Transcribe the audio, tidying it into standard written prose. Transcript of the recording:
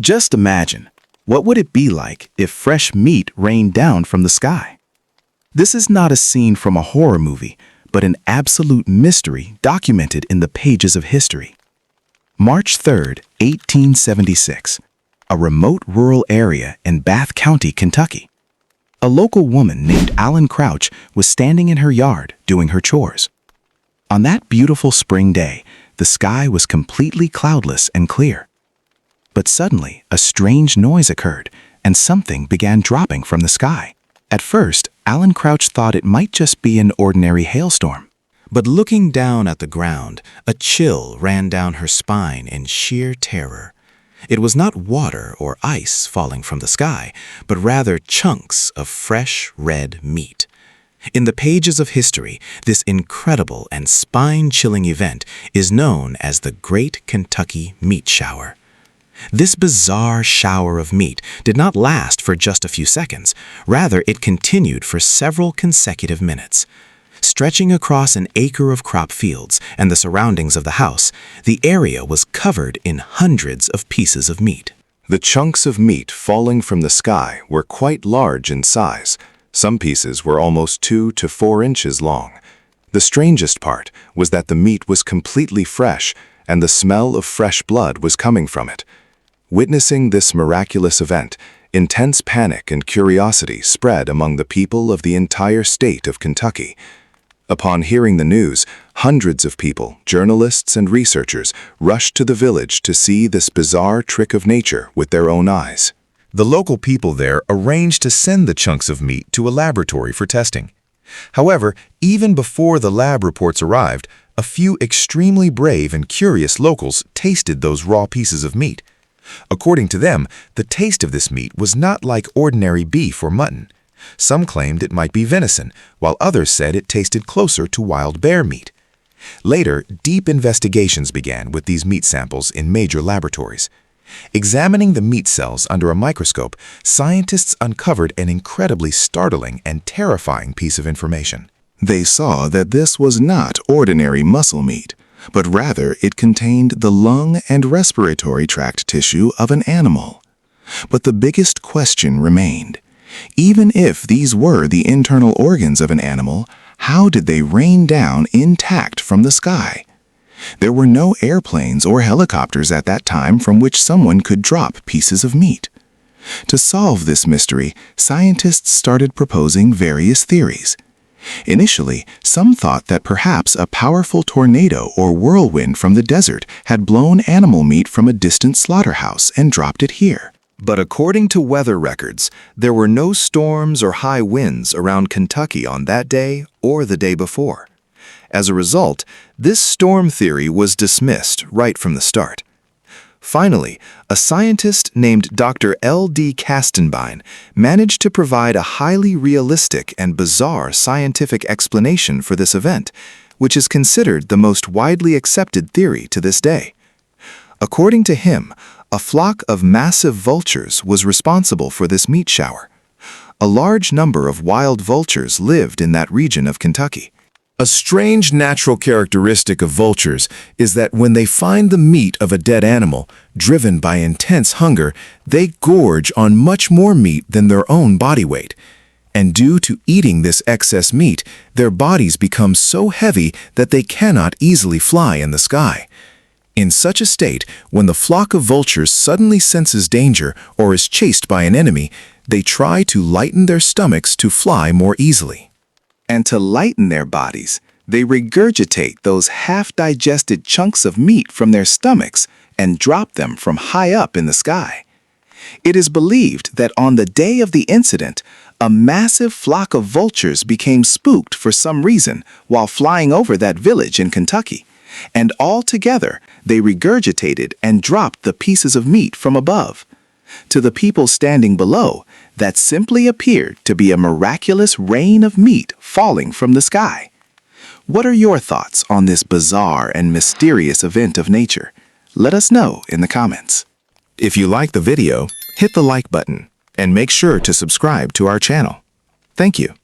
Just imagine, what would it be like if fresh meat rained down from the sky? This is not a scene from a horror movie, but an absolute mystery documented in the pages of history. March 3rd, 1876, a remote rural area in Bath County, Kentucky. A local woman named Allen Crouch was standing in her yard doing her chores. On that beautiful spring day, the sky was completely cloudless and clear. But suddenly, a strange noise occurred, and something began dropping from the sky. At first, Allen Crouch thought it might just be an ordinary hailstorm. But looking down at the ground, a chill ran down her spine in sheer terror. It was not water or ice falling from the sky, but rather chunks of fresh red meat. In the pages of history, this incredible and spine-chilling event is known as the Great Kentucky Meat Shower. This bizarre shower of meat did not last for just a few seconds. Rather, it continued for several consecutive minutes. Stretching across an acre of crop fields and the surroundings of the house, the area was covered in hundreds of pieces of meat. The chunks of meat falling from the sky were quite large in size. Some pieces were almost 2 to 4 inches long. The strangest part was that the meat was completely fresh, and the smell of fresh blood was coming from it. Witnessing this miraculous event, intense panic and curiosity spread among the people of the entire state of Kentucky. Upon hearing the news, hundreds of people, journalists and researchers, rushed to the village to see this bizarre trick of nature with their own eyes. The local people there arranged to send the chunks of meat to a laboratory for testing. However, even before the lab reports arrived, a few extremely brave and curious locals tasted those raw pieces of meat. According to them, the taste of this meat was not like ordinary beef or mutton. Some claimed it might be venison, while others said it tasted closer to wild bear meat. Later, deep investigations began with these meat samples in major laboratories. Examining the meat cells under a microscope, scientists uncovered an incredibly startling and terrifying piece of information. They saw that this was not ordinary muscle meat, but rather it contained the lung and respiratory tract tissue of an animal. But the biggest question remained. Even if these were the internal organs of an animal, how did they rain down intact from the sky? There were no airplanes or helicopters at that time from which someone could drop pieces of meat. To solve this mystery, scientists started proposing various theories. Initially, some thought that perhaps a powerful tornado or whirlwind from the desert had blown animal meat from a distant slaughterhouse and dropped it here. But according to weather records, there were no storms or high winds around Kentucky on that day or the day before. As a result, this storm theory was dismissed right from the start. Finally, a scientist named Dr. L.D. Kastenbine managed to provide a highly realistic and bizarre scientific explanation for this event, which is considered the most widely accepted theory to this day. According to him, a flock of massive vultures was responsible for this meat shower. A large number of wild vultures lived in that region of Kentucky. A strange natural characteristic of vultures is that when they find the meat of a dead animal, driven by intense hunger, they gorge on much more meat than their own body weight. And due to eating this excess meat, their bodies become so heavy that they cannot easily fly in the sky. In such a state, when the flock of vultures suddenly senses danger or is chased by an enemy, they try to lighten their stomachs to fly more easily. And to lighten their bodies, they regurgitate those half-digested chunks of meat from their stomachs and drop them from high up in the sky. It is believed that on the day of the incident, a massive flock of vultures became spooked for some reason while flying over that village in Kentucky, and all together they regurgitated and dropped the pieces of meat from above. To the people standing below, that simply appeared to be a miraculous rain of meat falling from the sky. What are your thoughts on this bizarre and mysterious event of nature? Let us know in the comments. If you like the video, hit the like button and make sure to subscribe to our channel. Thank you.